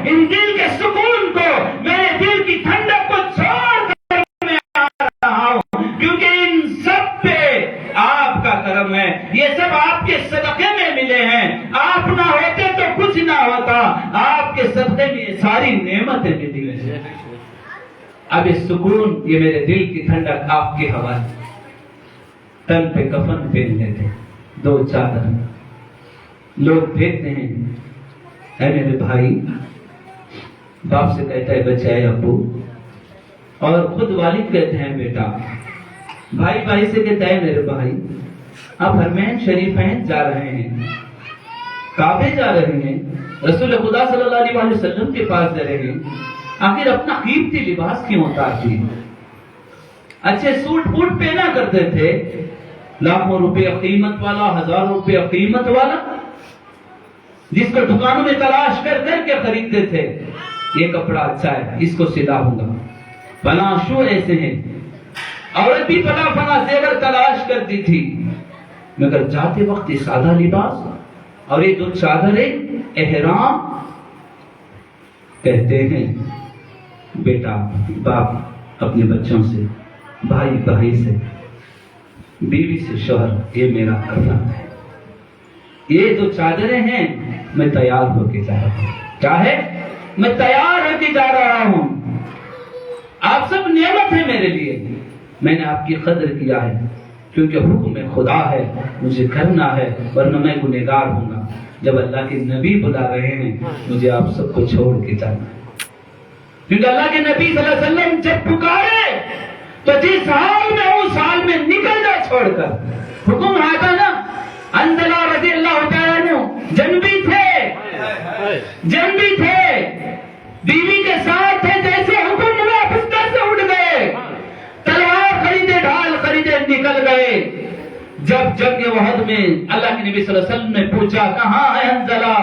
ان دل کے سکون کو، میرے دل کی ٹھنڈک کو چھوڑ کر میں آ رہا ہوں، کیونکہ ان سب پہ آپ کا کرم ہے، یہ سب آپ کے صدقے میں ملے ہیں، آپ نہ ہوتے تو کچھ نہ ہوتا، آپ کے صدقے میں یہ ساری نعمتیں ملی ہیں۔ اب یہ سکون، یہ میرے دل کی ٹھنڈک آپ کے حوالے۔ تن پہ کفن پہننے تھے، 2 چادر، لوگ دیکھتے ہیں، اے میرے بھائی، باپ سے کہتا ہے بچہ ہے ابو، اور خود والد کہتے ہیں بیٹا، بھائی بھائی سے کہتا ہے میرے بھائی، آپ حرمین شریفین جا رہے ہیں، کعبے جا رہے ہیں، رسول خدا صلی اللہ علیہ وسلم کے پاس جا رہے ہیں، آخر اپنا قیمتی لباس کیوں اتارتے ہیں؟ اچھے سوٹ بوٹ پہنا کرتے تھے، لاکھوں روپے قیمت والا، ہزاروں روپے قیمت والا، جس کو دکانوں میں تلاش کر کر کے خریدتے تھے، یہ کپڑا اچھا ہے، اس کو سلاؤں گا، فلاں شو ایسے ہیں، عورت بھی فلاں فلاں زیور تلاش کرتی تھی، مگر جاتے وقت یہ سادہ لباس اور یہ 2 چادریں احرام۔ کہتے ہیں بیٹا، باپ اپنے بچوں سے، بھائی بھائی سے، بیوی سے شوہر، یہ میرا کفن ہے، یہ 2 چادریں ہیں، میں تیار ہو کے جا رہا ہوں، کیا ہے؟ میں تیار ہو کے جا رہا ہوں، آپ سب نعمت ہے میرے لیے، میں نے آپ کی قدر کیا ہے، کیونکہ حکم خدا ہے، مجھے کرنا ہے، ورنہ میں گنہگار ہوں گا۔ جب اللہ کے نبی بلا رہے ہیں، مجھے آپ سب کو چھوڑ کے جانا ہے، کیونکہ اللہ کے نبی صلی اللہ علیہ وسلم جب پکارے تو جس حال میں اس حال میں نکل جا چھوڑ کر، حکم آتا نا۔ حنظلہ رضی اللہ تعالیٰ عنہ جنبی تھے، بیوی کے ساتھ تھے، جیسے حکم ہوا بستر سے اٹھ گئے، تلوار خریدے، ڈھال خریدے، نکل گئے۔ جب جنگ احد میں اللہ کے نبی صلی اللہ علیہ وسلم نے پوچھا کہاں ہے حنظلہ،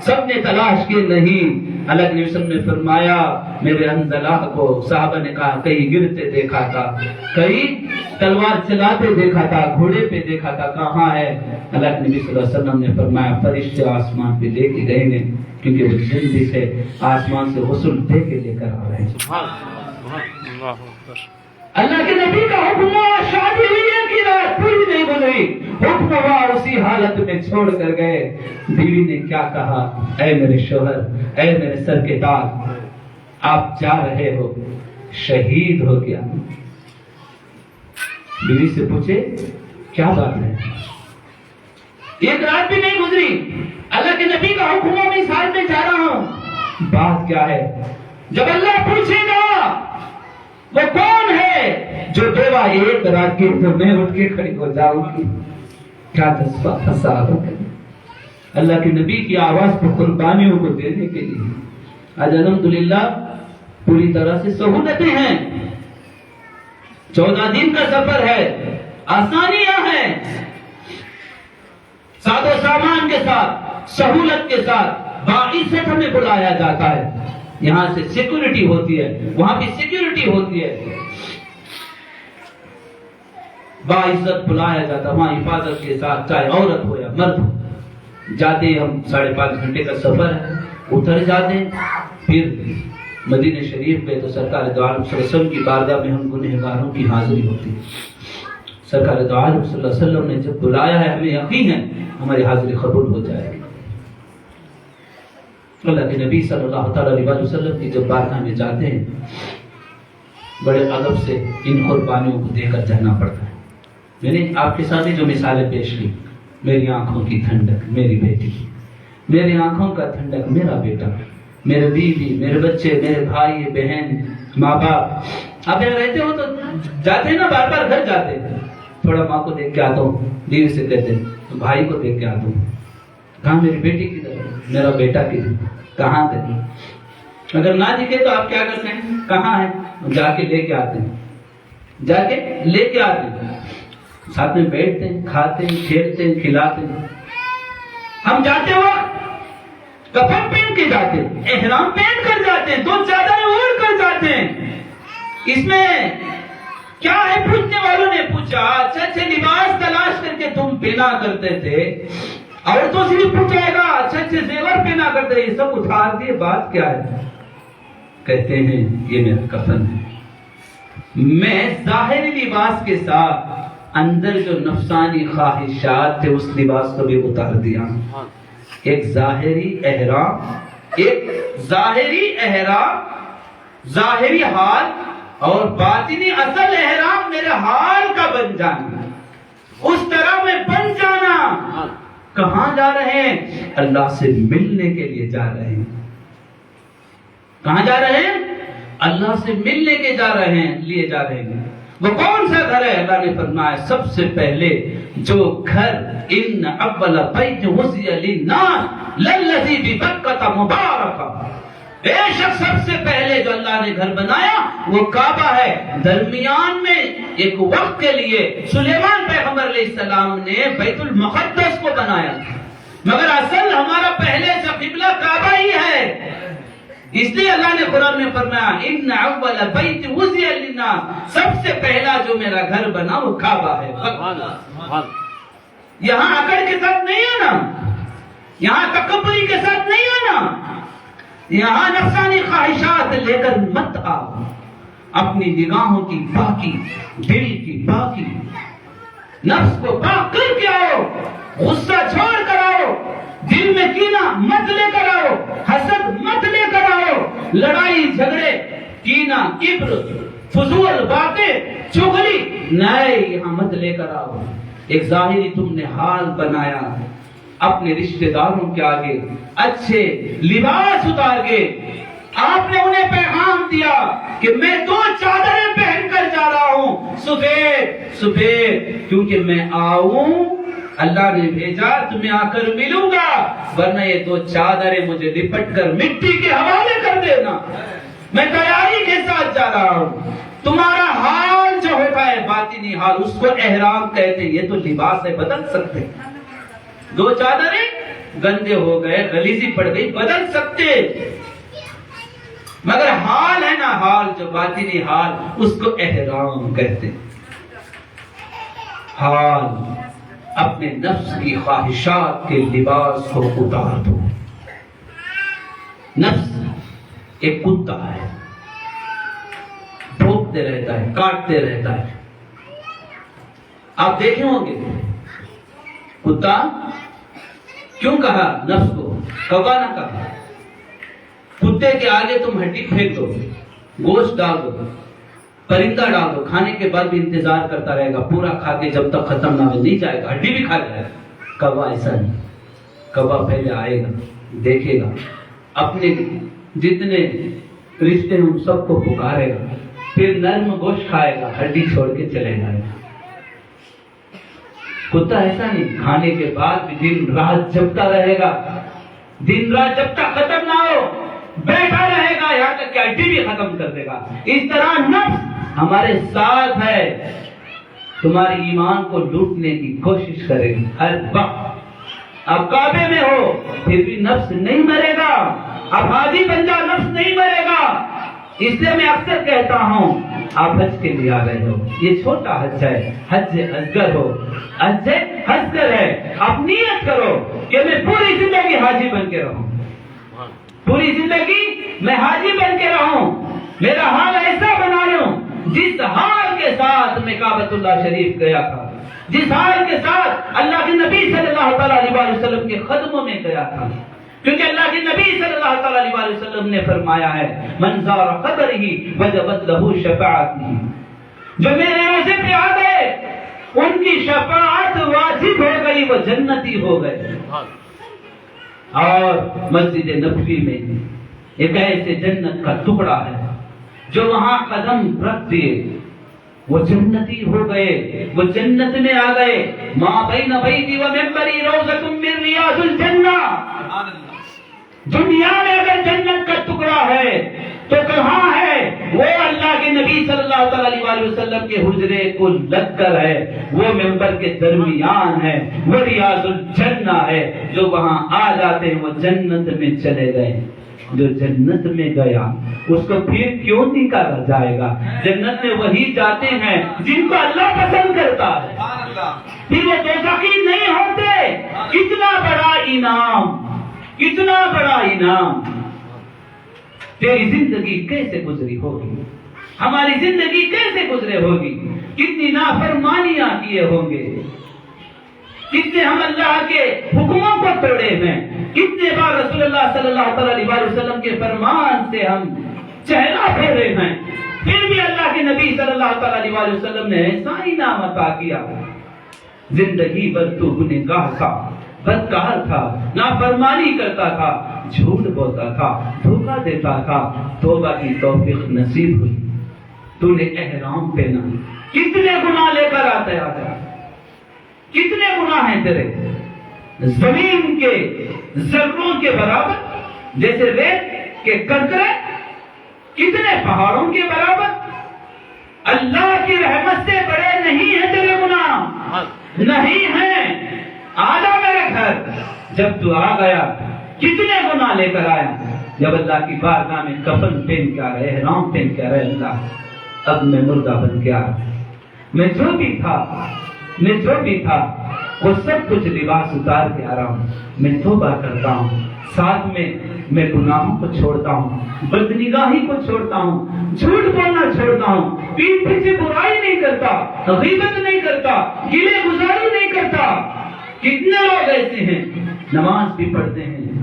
سب نے تلاش کی، نہیں۔ اللہ کے نبی صلی اللہ علیہ وسلم نے فرمایا میرے حنظلہ کو، صحابہ نے کہا کہیں گرتے دیکھا تھا، کہیں تلوار چلاتے دیکھا تھا، گھوڑے پہ دیکھا تھا، کہاں ہے؟ اللہ کے نبی صلی اللہ علیہ وسلم نے فرمایا فرشتے آسمان پہ لے کے گئے ہیں، کیونکہ وہ زندگی سے آسمان سے غسل دے کے لے کر آ رہے ہیں۔ اللہ کے نبی کا حکم ہوا، شادی ہوئی ہے کہ رات پوری نہیں بنی، حکم ہوا، اسی حالت میں چھوڑ کر گئے۔ بیوی نے کیا کہا؟ اے میرے شوہر، اے میرے سر کے تاج، آپ جا رہے ہو، شہید ہو گیا۔ بیوی سے پوچھے کیا بات ہے؟ ایک رات بھی نہیں گزری، اللہ کے نبی کا حکم ہوا، میں اس حال میں جا رہا ہوں، بات کیا ہے؟ جب اللہ پوچھے گا وہ کون ہے جو بیوہ ایک رات کی تو میں اٹھ کے کھڑی ہو جاؤں گی، کیا جذبہ پھنسا ہے اللہ کے نبی کی آواز پر قربانیوں کو دینے کے لیے۔ آج الحمدللہ پوری طرح سے سہولتیں ہیں، 14 دن کا سفر ہے، آسانیاں ہیں، ساد و سامان کے ساتھ، سہولت کے ساتھ، باعزت ہمیں بلایا جاتا ہے۔ یہاں سے سیکورٹی ہوتی ہے، وہاں بھی سیکورٹی ہوتی ہے، باعزت بلایا جاتا ہے، وہاں حفاظت کے ساتھ، چاہے عورت ہو یا مرد ہو۔ جاتے ہیں ہم 5.5 گھنٹے کا سفر ہے، اتر جاتے ہیں، پھر مدینہ شریف پہ تو سرکار دو عالم صلی اللہ علیہ وسلم کی بارگاہ میں ہم گنہگاروں کی حاضری ہوتی ہے۔ سرکار دو عالم صلی اللہ علیہ وسلم نے جب بلایا ہے، ہمیں یقین ہے ہماری حاضری قبول ہو جائے گی۔ اللہ کے نبی صلی اللہ تعالیٰ علیہ وسلم کی جب بارگاہ میں جاتے ہیں، بڑے ادب سے ان قربانیوں کو دے کر جانا پڑتا ہے۔ میں نے آپ کے ساتھ جو مثالیں پیش کی، میری آنکھوں کی ٹھنڈک میری بیٹی، میری آنکھوں کا ٹھنڈک میرا بیٹا، میرے بیوی، میرے بچے، میرے بھائی بہن، ماں باپ۔ آپ یہاں رہتے ہو تو جاتے ہیں نا، بار بار گھر جاتے ہیں، تھوڑا ماں کو دیکھ کے آتا ہوں، بیوی سے کہتے ہیں بھائی کو دیکھ کے آتا ہوں، کہاں میری بیٹی کدھر، میرا بیٹا کدھر، کہاں گئے؟ اگر نہ دکھے تو آپ کیا کرتے ہیں؟ کہاں ہے؟ جا کے لے کے آتے ہیں، جا کے لے کے آتے ہیں، ساتھ میں بیٹھتے ہیں، کھاتے ہیں، کھیلتے ہیں، کھلاتے ہیں۔ ہم جاتے وقت کفن پہن کے جاتے ہیں، احرام پہن کر جاتے ہیں، 2 چادریں اوڑھ کر جاتے ہیں۔ اس میں کیا ہے؟ پوچھنے والوں نے پوچھا، اچھے اچھے لباس تلاش کر کے تم پہنا کرتے تھے، عورتوں سے بھی پوچھائے گا اچھے اچھے زیور پہنا کرتے یہ سب اتار دیے، بات کیا ہے؟ کہتے ہیں یہ میرا کفن ہے، میں ظاہری لباس کے ساتھ اندر جو نفسانی خواہشات تھے اس لباس کو بھی اتار دیا۔ ایک ظاہری احرام، ظاہری حال اور باطنی اصل احرام میرے حال کا بن جانا، اس طرح میں بن جانا۔ کہاں جا رہے ہیں؟ اللہ سے ملنے کے لیے جا رہے ہیں۔ کہاں جا رہے ہیں؟ اللہ سے ملنے کے لیے جا رہے ہیں۔ وہ کون سا گھر ہے؟ اللہ نے فرمایا سب سے پہلے جو گھر ان اول بیت وضع للناس للذی ببکۃ مبارکہ، بے شک سب سے پہلے جو اللہ نے گھر بنایا وہ کعبہ ہے۔ درمیان میں ایک وقت کے لیے سلیمان پیغمبر علیہ السلام نے بیت المقدس کو بنایا، مگر اصل ہمارا پہلے سے قبلہ کعبہ ہی ہے۔ اس لیے اللہ نے قرآن میں فرمایا ان اول بیت وضع للناس، سب سے پہلا جو میرا گھر بنا وہ کعبہ ہے۔ یہاں عقل کے ساتھ نہیں آنا، یہاں تکبری کے ساتھ نہیں آنا، یہاں نفسانی خواہشات لے کر مت آؤ۔ اپنی نگاہوں کی پاکی، دل کی پاکی، نفس کو پاک کر کے آؤ، غصہ چھوڑ کر آؤ، دل میں کینہ مت لے کر آؤ، حسد مت لے کر آؤ، لڑائی جھگڑے، کینہ، کبر، فضول باتیں، چغلی نہیں یہاں مت لے کر آؤ۔ ایک ظاہری تم نے حال بنایا، اپنے رشتہ داروں کے آگے اچھے لباس اتار کے آپ نے انہیں پیغام دیا کہ میں 2 چادریں پہن کر جا رہا ہوں، سفید، کیونکہ میں آؤں، اللہ نے بھیجا تمہیں آ کر ملوں گا، ورنہ یہ 2 چادریں مجھے لپٹ کر مٹی کے حوالے کر دینا۔ میں تیاری کے ساتھ جا رہا ہوں۔ تمہارا حال جو ہوتا ہے باطنی حال، اس کو احرام کہتے ہیں۔ یہ تو لباس ہے، بدل سکتے۔ 2 چادریں گندے ہو گئے، غلیظی پڑ گئی، بدل سکتے، مگر حال ہے نا، حال جو باطنی حال، اس کو احرام کہتے ہیں۔ حال اپنے نفس کی خواہشات کے لباس کو اتار دو۔ نفس ایک کتا ہے، بھونکتے رہتا ہے، کاٹتے رہتا ہے۔ آپ دیکھے ہوں گے کتا کیوں کہا نفس کو، کوا نہ کہا۔ کتے کے آگے تم ہڈی پھینک دو، گوشت ڈال دو، پرندہ ڈال دو، کھانے کے بعد بھی انتظار کرتا رہے گا، پورا کھا کے جب تک ختم نہ ہو نہیں جائے گا، ہڈی بھی کھا جائے گا۔ کوا ایسا نہیں، کوا پہلے آئے گا، دیکھے گا، اپنے جتنے رشتے ہیں ان سب کو پکارے گا، پھر نرم گوشت کھائے گا، ہڈی چھوڑ کے چلے جائے گا۔ کتا ایسا نہیں، کھانے کے بعد بھی دن رات جبتا رہے گا، دن رات جب تک ختم نہ ہو بیٹھا رہے گا، یہاں تک کہ ہڈی بھی ختم کر دے گا۔ اس طرح نفس ہمارے ساتھ ہے، تمہاری ایمان کو لوٹنے کی کوشش کرے گی ہر وقت۔ اب کعبے میں ہو پھر بھی نفس نہیں مرے گا، اب حاجی بن جا، نفس نہیں مرے گا۔ اس لیے میں اکثر کہتا ہوں آپ حج کے لیے آ رہے ہو، یہ چھوٹا حج ہے، حج اصغر ہو، حج اصغر ہے۔ اب نیت کرو کہ میں پوری زندگی حاجی بن کے رہوں، پوری زندگی میں حاجی بن کے رہوں، میرا حال ایسا بنا لوں جس حال کے ساتھ میں کعبۃ اللہ شریف گیا تھا، جس حال کے ساتھ اللہ کے نبی صلی اللہ تعالیٰ علیہ وسلم کے قدموں میں گیا تھا۔ کیونکہ اللہ کے نبی صلی اللہ تعالیٰ علیہ وسلم نے فرمایا ہے من زار قبرہ وجبت لہ شفاعتی، جو میرے روزے پہ آ گئے ان کی شفاعت واجب ہو گئی، وہ جنتی ہو گئے۔ اور مسجد نبوی میں ایک ایسے جنت کا ٹکڑا ہے جو وہاں قدم رکھ دیے وہ جنتی ہو گئے، وہ جنت میں آ گئے۔ ما بین بیتی و منبری روضۃ من ریاض الجنہ۔ دنیا میں اگر جنت کا ٹکڑا ہے تو کہاں ہے؟ وہ اللہ کے نبی صلی اللہ تعالی علیہ وسلم کے حجرے کو لگ کر ہے، وہ منبر کے درمیان ہے، وہ ریاض الجنہ ہے۔ جو وہاں آ جاتے ہیں وہ جنت میں چلے گئے۔ جو جنت میں گیا اس کو پھر کیوں نکالا جائے گا؟ جنت میں وہی جاتے ہیں جن کو اللہ پسند کرتا ہے، پھر وہ دوزخی نہیں ہوتے۔ کتنا بڑا انعام، کتنا بڑا انعام. تیری زندگی کیسے گزری ہوگی، ہماری زندگی کیسے گزرے ہوگی، کتنی نافرمانیاں کیے ہوں گے، کتنے ہم اللہ کے حکموں کو توڑے ہیں، کتنے بار رسول اللہ صلی اللہ علیہ وسلم کے فرمان سے ہم چہرہ پھیرے ہیں، پھر بھی اللہ کے نبی صلی اللہ علیہ وسلم نے ایسا انعام عطا کیا. زندگی بھر تو گنہگار تھا، بدکار تھا، نافرمانی کرتا تھا، جھوٹ بولتا تھا، دھوکہ دیتا تھا، توبہ کی توفیق نصیب ہوئی، تو نے احرام پہنا. کتنے گناہ لے کر آتا ہے، کتنے گناہ ہیں تیرے، زمین کے ذروں کے برابر، جیسے ریت کے کنکرے، کتنے پہاڑوں کے برابر. اللہ کی رحمت سے بڑے نہیں ہیں تیرے گناہ، نہیں ہیں. آجا میرے گھر. جب تو آ گیا کتنے گناہ لے کر آیا. جب اللہ کی بارگاہ میں کفن پہن کے آ رہے، احرام پہن کے آ رہے، اللہ اب میں مردہ بن کے آ رہا، میں جو بھی تھا وہ سب کچھ لباس اتار کے آ رہا ہوں. میں توبہ کرتا ہوں، ساتھ میں گناہوں کو چھوڑتا ہوں، بدنگاہی کو چھوڑتا ہوں، جھوٹ بولنا چھوڑتا ہوں، پیٹھ پیچھے برائی نہیں کرتا، غیبت نہیں کرتا، گلے گزاری نہیں کرتا. کتنے لوگ ایسے ہیں نماز بھی پڑھتے ہیں،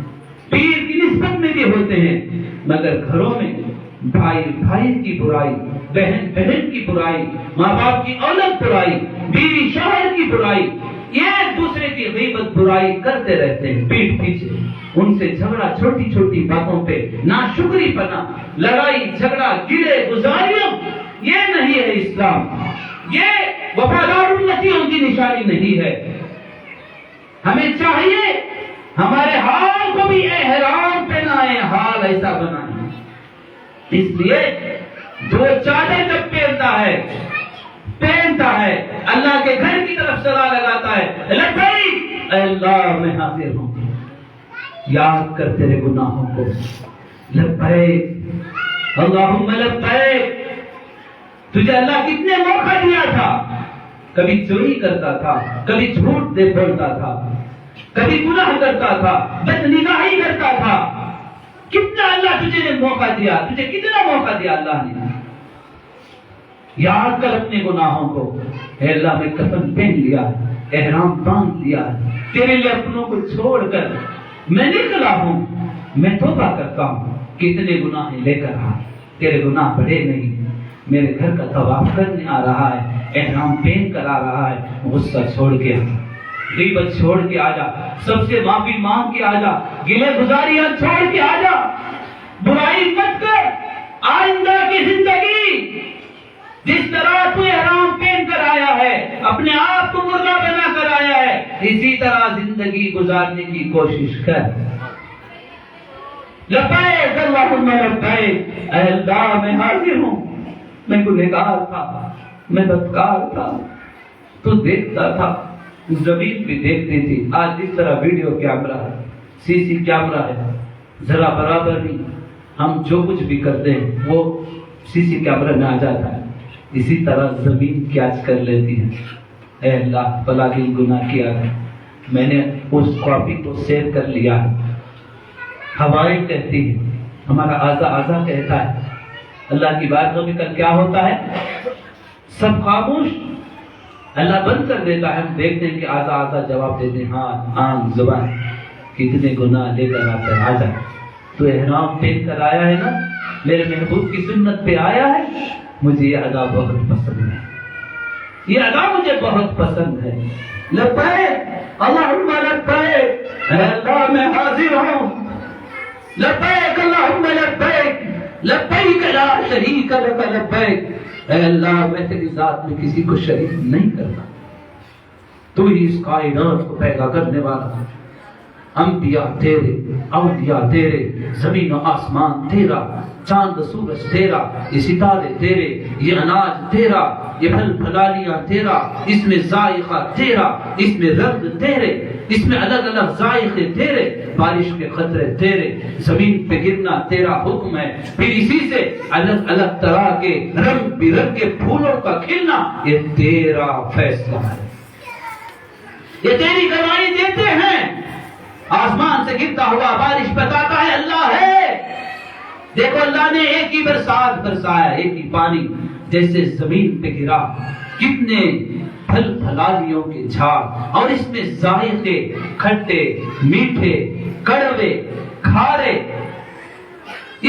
پیر کی نسبت میں بھی ہوتے ہیں، مگر گھروں میں بھائی کی برائی، بہن کی برائی، ماں باپ کی اولاد برائی، بیوی شوہر کی برائی، یہ ایک دوسرے کی غیبت برائی کرتے رہتے ہیں پیٹھ پیچھے. ان سے جھگڑا چھوٹی چھوٹی باتوں پہ، ناشکری پنا، لڑائی جھگڑا، گلے گزاریاں. یہ نہیں ہے اسلام، یہ وفادار امتیوں کی نشانی نہیں ہے. ہمیں چاہیے ہمارے حال کو بھی احرام پہنائیں، حال ایسا بنائیں. اس لیے جو چادر جب پہنتا ہے اللہ کے گھر کی طرف صدا لگاتا ہے، لبیک اے اللہ میں حاضر ہوں، یاد کر تیرے گناہوں کو، لبیک اللہم لبیک. تجھے اللہ کتنے موقع دیا تھا، کبھی چوری کرتا تھا، کبھی جھوٹ دے بولتا تھا، کبھی گناہ کرتا تھا، بدنگاہی کرتا تھا. کتنا اللہ تجھے نے موقع دیا، تجھے کتنا موقع دیا اللہ نے. یاد کر اپنے گناہوں کو. اے اللہ میں کفن پہن لیا، احرام باندھ لیا، تیرے لیے اپنوں کو چھوڑ کر میں نکلا ہوں، میں توبہ کرتا ہوں. کتنے گناہ لے کر آ، تیرے گناہ بڑے نہیں. میرے گھر کا طواف کرنے آ رہا ہے، احرام پہن کر آ رہا ہے، غصہ چھوڑ کے آ، غیبت چھوڑ کے آ جا، سب سے معافی مانگ کے آ جا، گلے گزاریاں چھوڑ کے آ جا، برائی مت کر. آئندہ کی زندگی جس طرح تو احرام پہن کر آیا ہے، اپنے آپ کو مردہ بنا کر آیا ہے، اسی طرح زندگی گزارنے کی کوشش کر. لبیک اللہم لبیک اے اللہ میں حاضر ہوں. میں گنہگار تھا، میں بدکار تھا، تو دیکھتا تھا، زمین بھی دیکھتی تھی. آج جس طرح ویڈیو کیمرہ ہے، سی سی کیمرہ ہے، ذرا برابر نہیں، ہم جو کچھ بھی کرتے ہیں وہ سی سی کیمرہ میں آ جاتا ہے. اسی طرح زمین کیچ کر لیتی ہے. اے اللہ بلا دل گناہ کیا ہے، میں نے اس کاپی کو سیو کر لیا ہے. ہوائیں کہتی ہے، ہمارا آزا کہتا ہے. اللہ کی بات میں کل کیا ہوتا ہے، سب خاموش، اللہ بند کر دیتا ہے. ہم دیکھتے ہیں کہ آزا جواب دیتے ہیں، ہاں آنکھ زبان. کتنے گناہ لے کر آتا ہے. آجا تو احرام پہن کر آیا ہے نا، میرے محبوب کی سنت پہ آیا ہے. مجھے یہ ادا بہت پسند ہے، یہ ادا مجھے بہت پسند ہے. لبیک اللہم لبیک اے اللہ میں حاضر ہوں. لبیک اللہم لبیک لبیک لا شریک لک لبیک. اے اللہ میں تیری ذات میں کسی کو شریک نہیں کرتا، تو ہی اس کائنات کو پیدا کرنے والا. انبیاء تیرے، اولیاء تیرے، زمین و آسمان تیرا، چاند سورج تیرا، یہ ستارے تیرے، یہ اناج تیرا، یہ پھل پھلالیاں تیرا، اس میں ذائقہ تیرا، اس میں رنگ تیرے، اس میں الگ الگ ذائقے تیرے، بارش کے قطرے تیرے، زمین پہ گرنا تیرا حکم ہے، پھر اسی سے الگ الگ طرح کے رنگ برنگ کے پھولوں کا کھلنا یہ تیرا فیصلہ ہے. یہ تیری گواہی دیتے ہیں۔ آسمان سے گرتا ہوا بارش بتاتا ہے اللہ ہے۔ دیکھو اللہ نے ایک ہی برسات برسایا، ایک ہی پانی جیسے زمین پہ گرا، کتنے پھل پھلاریوں کے جھاڑ، اور اس میں ذائقے کھٹے میٹھے کڑوے کھارے،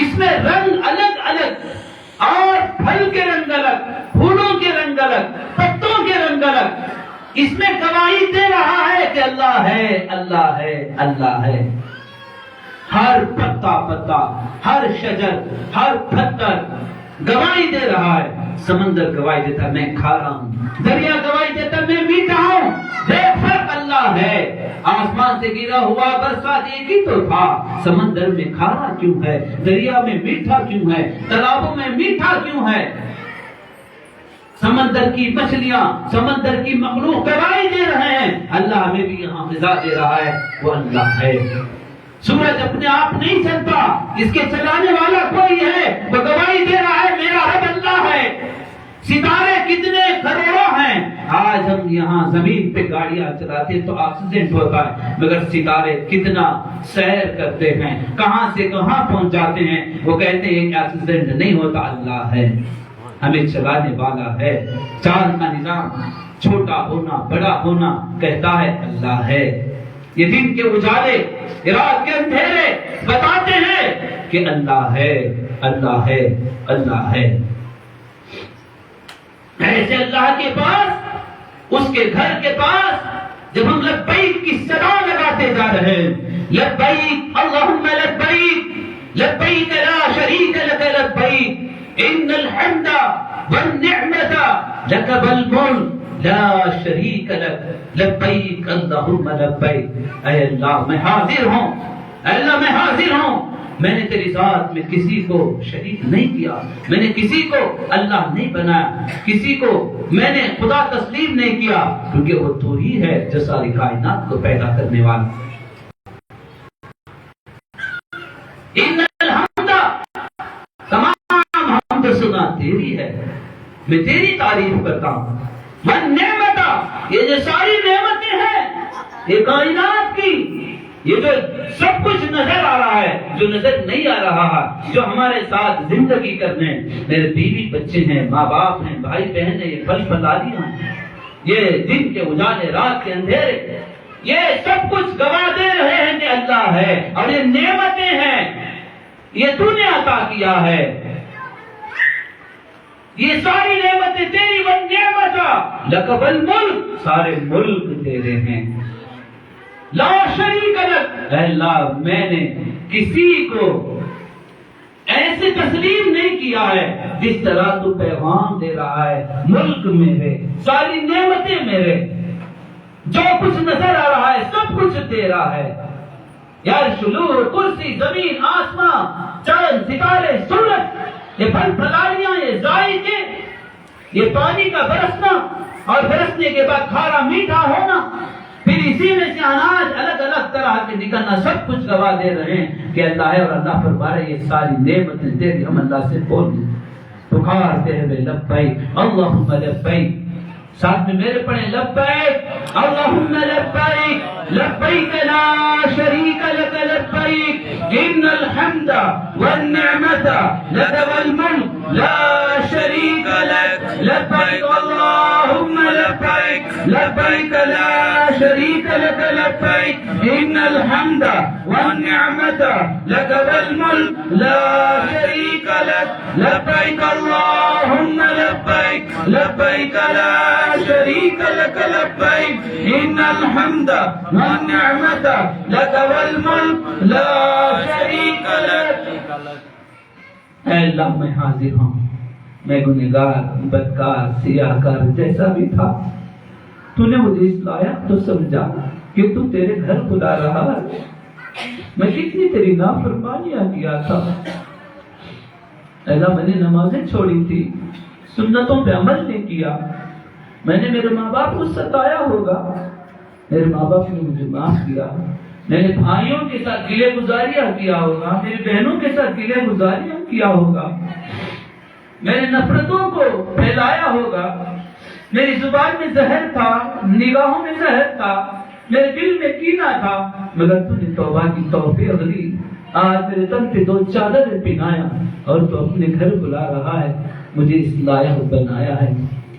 اس میں رنگ الگ الگ، اور پھل کے رنگ الگ، پھولوں کے رنگ الگ، پتوں کے رنگ الگ، اس میں گواہی دے رہا ہے کہ اللہ ہے اللہ ہے اللہ ہے۔ ہر پتا پتا، ہر شجر، ہر پتھر گواہی دے رہا ہے۔ سمندر گواہی دیتا ہے میں کھا رہا ہوں، دریا گواہی دیتا ہے میں میٹھا ہوں۔ دیکھ فرق اللہ ہے۔ آسمان سے گرا ہوا برسات ایک ہی تو تھا، سمندر میں کھارا کیوں ہے، دریا میں میٹھا کیوں ہے، تالابوں میں میٹھا کیوں ہے؟ سمندر کی مچھلیاں، سمندر کی مخلوق گواہی دے رہے ہیں اللہ ہمیں بھی یہاں غذا دے رہا ہے، وہ اللہ ہے۔ سورج اپنے آپ نہیں چلتا، اس کے چلانے والا کوئی ہے، وہ گواہی دے رہا ہے میرا رب اللہ ہے۔ ستارے کتنے کروڑوں ہیں، آج ہم یہاں زمین پہ گاڑیاں چلاتے ہیں تو ایکسیڈنٹ ہوتا ہے، مگر ستارے کتنا سیر کرتے ہیں، کہاں سے کہاں پہنچ جاتے ہیں، وہ کہتے ہیں ایکسیڈنٹ نہیں ہوتا، اللہ ہے ہمیں چلانے والا ہے۔ چاند کا نظام چھوٹا ہونا بڑا ہونا کہتا ہے اللہ ہے۔ یہ دن کے اجالے، رات کے اندھیرے بتاتے ہیں کہ اللہ ہے اللہ ہے اللہ ہے۔ ایسے اللہ کے پاس، اس کے گھر کے پاس جب ہم لبیک کی صدا لگاتے جا رہے ہیں، لبیک اللہم لبیک لبیک لا شریک لک لبیک ان الحمد والنعمت لک والملک لا شریک لک لبیک اللہم لبیک۔ اے اللہ میں حاضر ہوں، اے اللہ میں حاضر ہوں، میں نے تیری ذات میں کسی کو شریک نہیں کیا، میں نے کسی کو اللہ نہیں بنایا، کسی کو میں نے خدا تسلیم نہیں کیا، کیونکہ وہ تو ہی ہے جو ساری کائنات کو پیدا کرنے والا۔ ان الحمد، تمام حمد سنا تیری ہے، میں تیری تعریف کرتا ہوں۔ والنعمت، یہ جو ساری نعمتیں ہیں یہ کائنات کی، یہ جو سب کچھ نظر آ رہا ہے، جو نظر نہیں آ رہا ہے، جو ہمارے ساتھ زندگی کرنے، میرے بیوی بچے ہیں، ماں باپ ہیں، بھائی بہن ہیں، یہ پھل پھلاریاں ہیں، یہ دن کے اجالے رات کے اندھیرے، یہ سب کچھ گواہ دے رہے ہیں کہ اللہ ہے، اور یہ نعمتیں ہیں، یہ تو نے عطا کیا ہے، یہ ساری نعمتیں تیری، والنعمت لک والملک، سارے ملک تیرے ہیں، لا شریک لک، اے اللہ میں نے کسی کو ایسے تسلیم نہیں کیا ہے جس طرح تو پیغام دے رہا ہے، ملک میرے، ساری نعمتیں میرے، جو کچھ نظر آ رہا ہے سب کچھ تیرا ہے۔ یا شلور، کرسی، زمین، آسمان، چاند، ستارے، سورج، یہ پھل پھلاریاں، یہ ذائقے، یہ پانی کا برسنا اور برسنے کے بعد کھارا میٹھا ہونا، پھر اسی میں سے اناج الگ الگ طرح کے نکلنا، سب کچھ گواہ دے رہے ہیں کہ اللہ ہے، اور اللہ فرما رہے یہ ساری نعمتیں تیری، ہم اللہ سے بول دیں پکارتے ہوئے لبیک اللہم لبیک، ساتھ میں میرے پڑھیں لبیک اللہم لبیک لبیک لا شریک لک لبیک ان الحمد والنعمت لک والملک لا شریک لک لبیک اللہم لبیک لبیک لا شریک لک لبیک ان الحمد والنعمت لک والملک لا شریک لک لبیک اللہم لبیک لبیک لا شریک لک لبیک ان الحمد والنعمت لک والملک لا شریک لک۔ اے اللہ میں حاضر ہوں، میں گنہگار، بدکار، سیاہکار جیسا بھی تھا، تو نے مجھے اس لائق تو سمجھا کہ تو تیرے گھر خدا رہا، میں کتنی تیری نافرمانیاں کیا تھا۔ اے اللہ میں نے نمازیں چھوڑی تھی، سنتوں پہ عمل نہیں کیا، میں نے میرے ماں باپ کو ستایا ہوگا، میرے ماں باپ نے مجھے معاف کیا، میں نے بھائیوں کے ساتھ گلے گزاریاں کیا ہوگا، میری بہنوں کے ساتھ گلے گزاریاں کیا ہوگا، میں نے نفرتوں کو پھیلایا ہوگا، میری زبان میں زہر تھا، نگاہوں میں زہر تھا، میرے دل میں کینہ تھا، مگر تو نے توبہ کی توفیق دی، آج میرے تن پہ 2 چادریں پہنایا اور تو اپنے گھر بلا رہا ہے، مجھے اس لائق بنایا ہے۔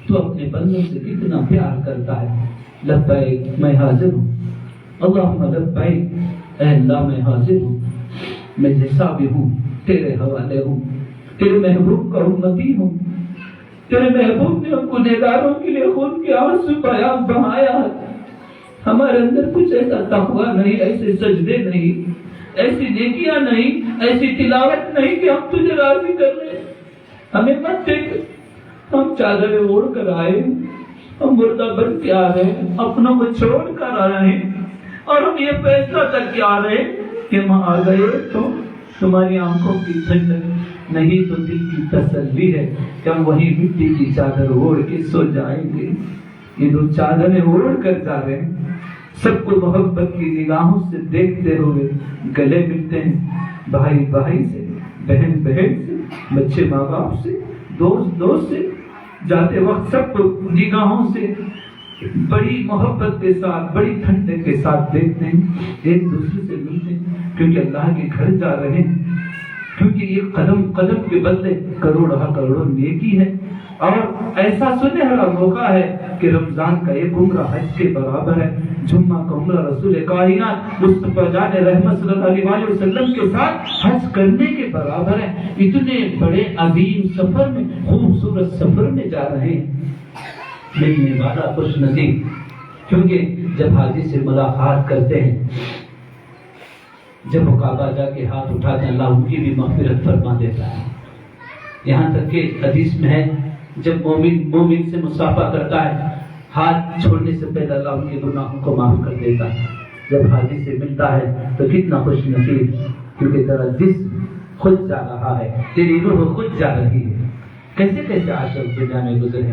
تو اپنے بندوں سے کتنا پیار کرتا ہے۔ لبیک میں حاضر ہوں، اللہم لبیک، اے اللہ میں حاضر ہوں، میں جیسا بھی ہوں تیرے حوالے ہوں، تیرے محبوب کا امتی ہوں، تیرے محبوب نے گنہگاروں کے لیے خون کے آنسو بہایا ہے۔ ہمارے اندر کچھ ایسا تقویٰ نہیں، ایسے سجدے نہیں، ایسی نیکیاں نہیں، ایسی تلاوت نہیں کہ ہم تجھے راضی کر لیں۔ ہمیں مت دیکھ، ہم چادریں اوڑھ کر آئے، ہم مردہ بن کے آ رہے ہیں، اپنوں کو چھوڑ کر آ رہے ہیں، اور ہم یہ فیصلہ کر کے آ رہے ہیں کہ ہم آ گئے تو تمہاری آنکھوں کی ٹھنڈک نہیں تو دل کی تسلی ہے کہ ہم وہی مٹی کی چادر اوڑھ کے سو جائیں گے۔ یہ 2 چادریں اوڑھ کر جا رہے ہیں، سب کو محبت کی نگاہوں سے دیکھتے ہوئے گلے ملتے ہیں، بھائی بھائی سے، بہن بہن سے، بچے ماں باپ سے، دوست دوست سے، جاتے وقت سب کو نگاہوں سے بڑی محبت کے ساتھ، بڑی ٹھنڈک کے ساتھ دیکھتے ہیں، ایک دوسرے سے ملتے ہیں، کیونکہ اللہ کے گھر جا رہے ہیں، کیونکہ یہ قدم قدم کے بدلے کروڑوں نیکی ہے، اور ایسا سنہرا موقع ہے کہ رمضان کا ایک عمرہ حج کے برابر ہے، جمعہ کا عمرہ رسول کائنات مصطفیٰ جان رحمت صلی اللہ علیہ وسلم کے ساتھ حج کرنے کے برابر ہے۔ اتنے بڑے عظیم سفر میں، خوبصورت سفر میں جا رہے ہیں، ملنے والا خوش نصیب، کیونکہ جب حاجی سے ملاقات کرتے ہیں، جب وہ کعبہ جا کے ہاتھ اٹھاتے ہیں، اللہ ان کی بھی مغفرت فرما دیتا ہے۔ یہاں تک کہ حدیث میں ہے جب مومن سے مصافحہ کرتا ہے، ہاتھ چھوڑنے سے پہلے اللہ ان کے گناہوں کو معاف کر دیتا ہے۔ جب حاجی سے ملتا ہے تو کتنا خوش نصیب، کیونکہ تیرا جسم خود جا رہا ہے، تیری روح خود جا رہی ہے۔ کیسے کیسے عاشق دنیا میں گزرے،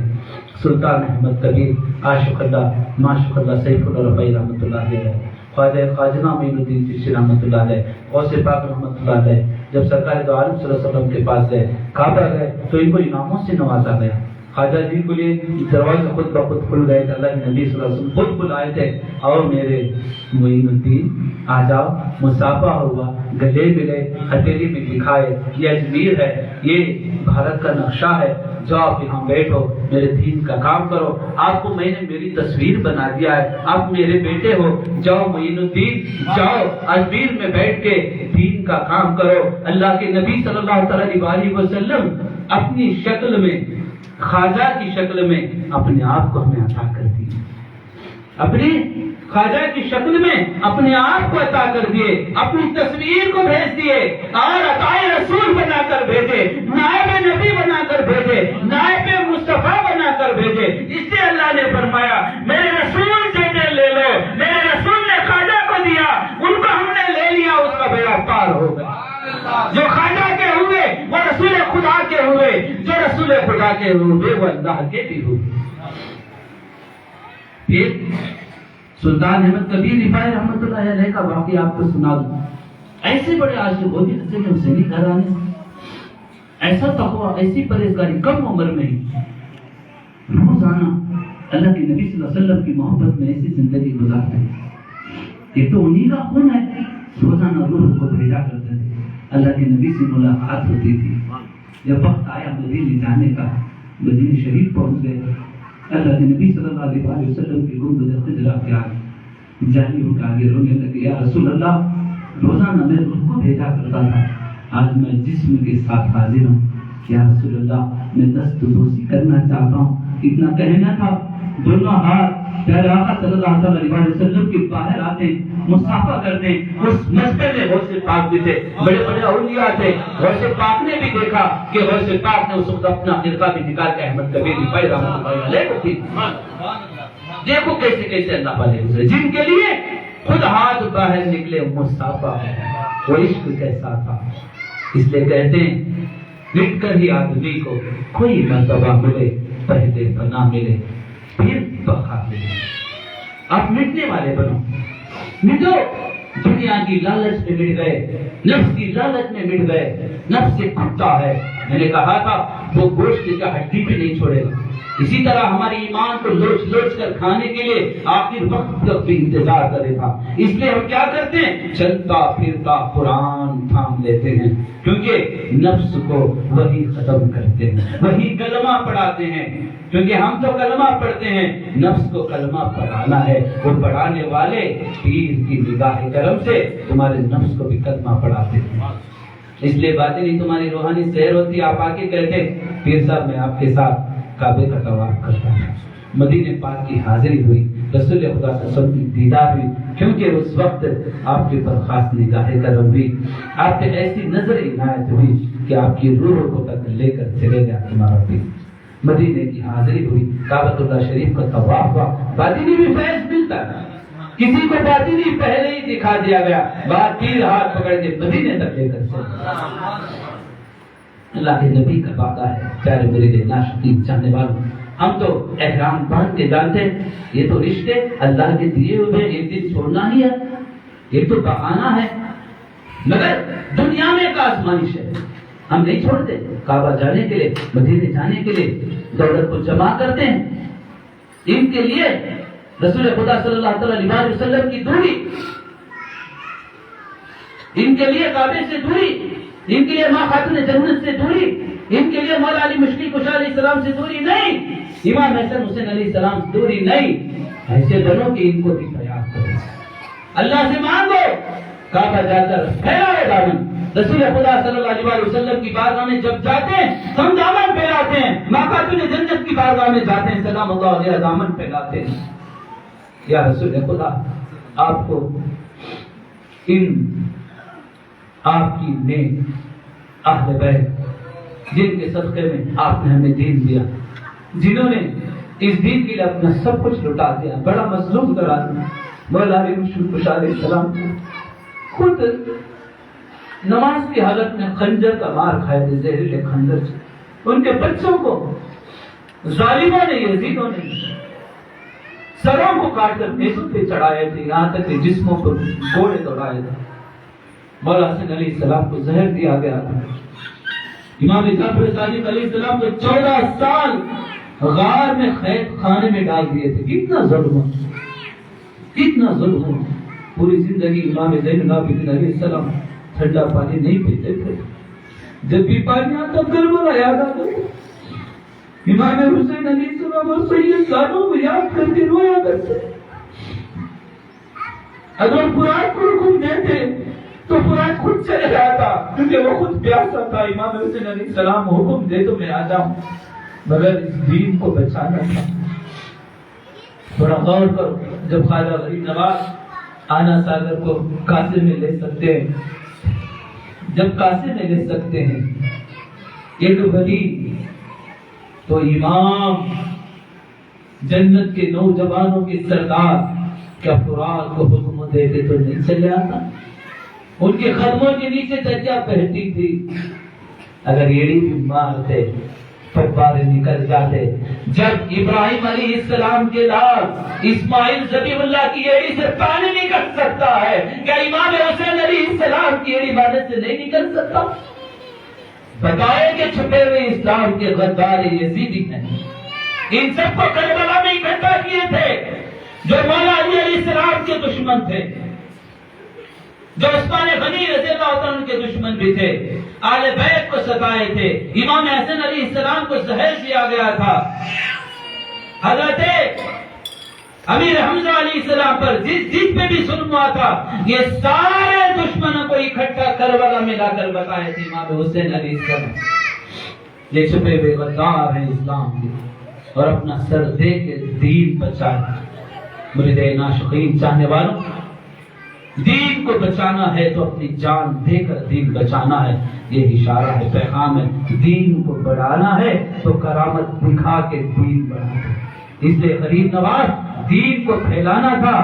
سلطان احمد کبیر، عاشق اللہ، معشوق اللہ، سیف اللہ رفعی رحمۃ اللہ علیہ، خواجہ خواجہ معین الدین چشتی رحمۃ اللہ علیہ، غوث پاک رحمۃ اللہ علیہ، جب سرکار دو عالم صلی اللہ علیہ وسلم کے پاس گئے، کعبہ گئے تو ان کو انعاموں سے نوازا گیا۔ خواجہ جی کے لیے دروازے خود بخود کھل گئے تھے، اللہ کے نبی صلی اللہ علیہ وسلم خود بلائے تھے، اور میرے معین الدین آ جاؤ، مصافحہ ہوا، گلے ملے، ہتھیلی میں دکھائے، یہ اجمیر ہے، یہ بھارت کا نقشہ ہے، جاؤ یہاں بیٹھو، میرے دین کا کام کرو، آپ کو میں نے میری تصویر بنا دیا ہے، آپ میرے بیٹے ہو، جاؤ معین الدین، جاؤ اجمیر میں بیٹھ کے دین کا کام کرو۔ اللہ کے نبی صلی اللہ علیہ وسلم اپنی شکل میں، خواجہ کی شکل میں اپنے آپ کو ہمیں عطا کر دی، اپنی خواجہ کی شکل میں اپنے آپ کو عطا کر دیے، اپنی تصویر کو بھیج دیے، اور عطائے رسول بنا کر بھیجے، نائب نبی بنا کر بھیجے، نائب مصطفیٰ بنا کر بھیجے۔ اس سے اللہ نے فرمایا میرے رسول سے لے لو، میرے رسول نے خواجہ کو دیا، ان کو ہم نے لے لیا، اس کا بیڑا پار ہو گیا۔ جو خواجہ کے ہوئے وہ رسول خدا کے ہوئے، جو رسول خدا کے ہوئے وہ اللہ کے بھی ہوئے۔ پھر سلطان احمد کبیر رفاعی رحمۃ اللہ علیہ کا واقعہ آپ کو سنا دوں۔ ایسے بڑے عاشق ہوتے تھے کہ حسینی گھرانے سے، ایسا تقویٰ، ایسی پرہیزگاری کم عمر میں ہی، روزانہ اللہ کے نبی صلی اللہ علیہ وسلم کی محبت میں ایسی زندگی گزارتے ہیں۔ یہ تو انہی کا خون ہے، روزانہ روح کو بھیجا کرتے تھے، اللہ کے نبی سے ملاقات ہوتی تھی۔ جب وقت آیا مدینے جانے کا، مدینے شریف پہنچ گئے، اللہ کے نبی صلی اللہ علیہ وسلم کی گنبد خضرا کے آگے جالی اٹھا کے رونے لگے، یا رسول اللہ، روزانہ میں روح کو بھیجا کرتا تھا، آج میں جسم کے ساتھ حاضر ہوں، یا رسول اللہ میں دست بوسی کرنا چاہتا ہوں۔ اتنا کہنا تھا، دونوں ہاتھ پیارے آقا صلی اللہ علیہ وسلم کے باہر آتے، مصافحہ کرتے۔ اس مسجد میں غوث پاک بھی تھے، بڑے بڑے اولیاء تھے۔ غوث پاک نے بھی دیکھا کہ غوث پاک نے اس وقت اپنا خرقہ بھی نکال کے احمد کبیر رفاعی رحمۃ اللہ علیہ کو دی۔ دیکھو کیسے کیسے اللہ والے گزرے، جن کے لیے خود ہاتھ باہر نکلے، مصافحہ، وہ عشق کیسا تھا۔ اس لیے کہتے ہیں مٹ کر ہی آدمی کو کوئی مرتبہ ملے، پہلے پناہ ملے پھر بقا ملے۔ آپ مٹنے والے بنو، مٹو، دنیا کی لالچ میں مٹ گئے، نفس کی لالچ میں مٹ گئے۔ نفس سے کتا ہے، میں نے کہا تھا وہ گوشت کا ہڈی بھی نہیں چھوڑے گا، اسی طرح ہمارے ایمان کو لوچ لوچ کر کھانے کے لیے آخر وقت تک بھی انتظار کرے گا. اس لیے ہم کیا کرتے ہیں؟ چلتا پھرتا قرآن تھام لیتے ہیں، کیونکہ نفس کو وہی ختم کرتے ہیں، وہی کلمہ پڑھاتے ہیں. کیونکہ ہم تو کلمہ پڑھتے ہیں، نفس کو کلمہ پڑھانا ہے. وہ پڑھانے والے پیر کی نگاہ کرم سے تمہارے نفس کو بھی کلمہ پڑھاتے ہیں. اس لیے باتیں نہیں، تمہاری روحانی سیر ہوتی. آپ آ کے کہتے ہیں پیر صاحب میں آپ کے ساتھ کعبے کا طواف کرتا ہوں. مدینے پاک کی حاضری ہوئی، رسول خدا صلی اللہ علیہ وسلم کی دیدار ہوئی، کیونکہ اس وقت آپ کے پر خاص نگاہ کرم ہوئی، آپ پہ ایسی نظر عنایت ہوئی کہ آپ کی روح کو تک لے کر چلے گیا تمہارا پیر. مدینے کی حاضری ہوئی، کعبۃ اللہ شریف کا طواف ہوا. باطنی بھی فیض ملتا ہے، کسی کو باطنی پہلے ہی دکھا دیا گیا، بعد پیر ہاتھ پکڑ کے مدینے تک لے کر چلے. اللہ کے نبی کا وعدہ ہے. پیارے میرے ناشکین چاہنے والوں، ہم تو احرام باندھ کے جانتے ہیں یہ تو رشتے اللہ کے دیے ہوئے ایک دن چھوڑنا ہی ہے، یہ تو بہانہ ہے. مگر دنیا میں ایک آزمائش ہے، ہم نہیں چھوڑتے. کعبہ جانے کے لیے، مدینے جانے کے لیے دولت کو جمع کرتے ہیں. ان کے لیے رسول خدا صلی اللہ علیہ وسلم کی دوری، ان کے لیے کعبے سے دوری، ان کے لیے ماں خاتون جنت سے دوری، ان کے لیے مولا علی مشکل کشا علیہ السلام سے دوری نہیں، امام حسن حسین علیہ السلام سے دوری نہیں. ایسے بنو کہ ان کو بھی فریاد کرو، اللہ سے مانگو. کعبہ جا کر پھیلاؤ دامن. رسول خدا صلی اللہ علیہ وسلم کی بارگاہ میں جب جاتے ہیں ہم دامن پھیلاتے ہیں. ماں خاتون جنت کی بارگاہ میں جاتے ہیں سلام اللہ علیہ دامن پھیلاتے ہیں. یا رسول خدا، آپ کو ان آپ کی نیک اہل بیت جن کے صدقے میں آپ نے ہمیں دین دیا، جنہوں نے اس دین کے لیے اپنا سب کچھ لٹا دیا، بڑا مظلوم کرا دیا. مولا علی مشکل کشا علیہ السلام خود نماز کی حالت میں خنجر کا مار کھائے تھے، زہریلے خنجر سے. ان کے بچوں کو ظالموں نے، یزیدوں نے سروں کو کاٹ کر میزوں پہ چڑھائے تھے، یہاں تک کہ جسموں پر گھوڑے دوڑائے تھے. مولا حسن علیہ السلام کو زہر دیا گیا تھا. امام جعفر صادق علیہ السلام کو 14 سال غار میں قید خانے میں ڈال دیے تھے. کتنا ظلم، کتنا ظلم. پوری زندگی امام زین العابدین علیہ السلام ٹھنڈا پانی نہیں پیتے تھے. جب بھی پانی آتا کربلا یاد آتا. امام حسین علیہ السلام اور سید زادوں کو یاد کر کے رویا کرتے. اگر قرآن کو حکم دیتے تو قرآن خود چلے جاتا، کیونکہ وہ خود پیاسا تھا. امام حسین علیہ السلام حکم دے تو میں آ جاؤں، مگر اس دین کو بچانا تھا. تھوڑا غور کرو. جب خواجہ غریب نواز آنا ساگر کو کاسے میں لے سکتے ہیں، جب کاسے میں لے سکتے ہیں ایک ولی، تو امام جنت کے نوجوانوں کے سردار کیا قرآن کو حکم دیتے تو نہیں چلے آتا؟ ان کے قدموں کے نیچے دریا بہتی تھی. اگر ایڑی بھی مارتے پھپارے نکل جاتے. جب ابراہیم علیہ السلام کے لال اسماعیل ذبیح اللہ کی ایڑی سے پانی نکل سکتا ہے، کیا امام حسین علیہ السلام کی ایڑی عبادت سے نہیں نکل سکتا؟ بتائے کہ چھپے ہوئے اسلام کے غدار یزیدی ہیں. ان سب کو کربلا میں اکٹھا کیے تھے جو مولا علی علیہ السلام کے دشمن تھے، جو عثمان غنی رضی اللہ عنہ کے دشمن بھی تھے، آل بیت کو ستائے تھے. امام حسن علیہ السلام کو زہر دیا گیا تھا. حضرت امیر حمزہ علیہ السلام پر جس پہ بھی ظلم ہوا تھا، یہ سارے دشمنوں کو اکٹھا کربلا میں لا کر بتائے تھے امام حسین علیہ السلام. یہ چھپے ہوئے غدار ہیں اسلام کے، اور اپنا سر دے کے دین بچائے. مرید ناشقین چاہنے والوں، دین کو بچانا ہے تو اپنی جان دے کر دین بچانا ہے. یہ اشارہ ہے، پیغام ہے. دین کو بڑھانا ہے تو کرامت دکھا کے دین بڑھانا ہے. اس لیے غریب نواز دین کو پھیلانا تھا.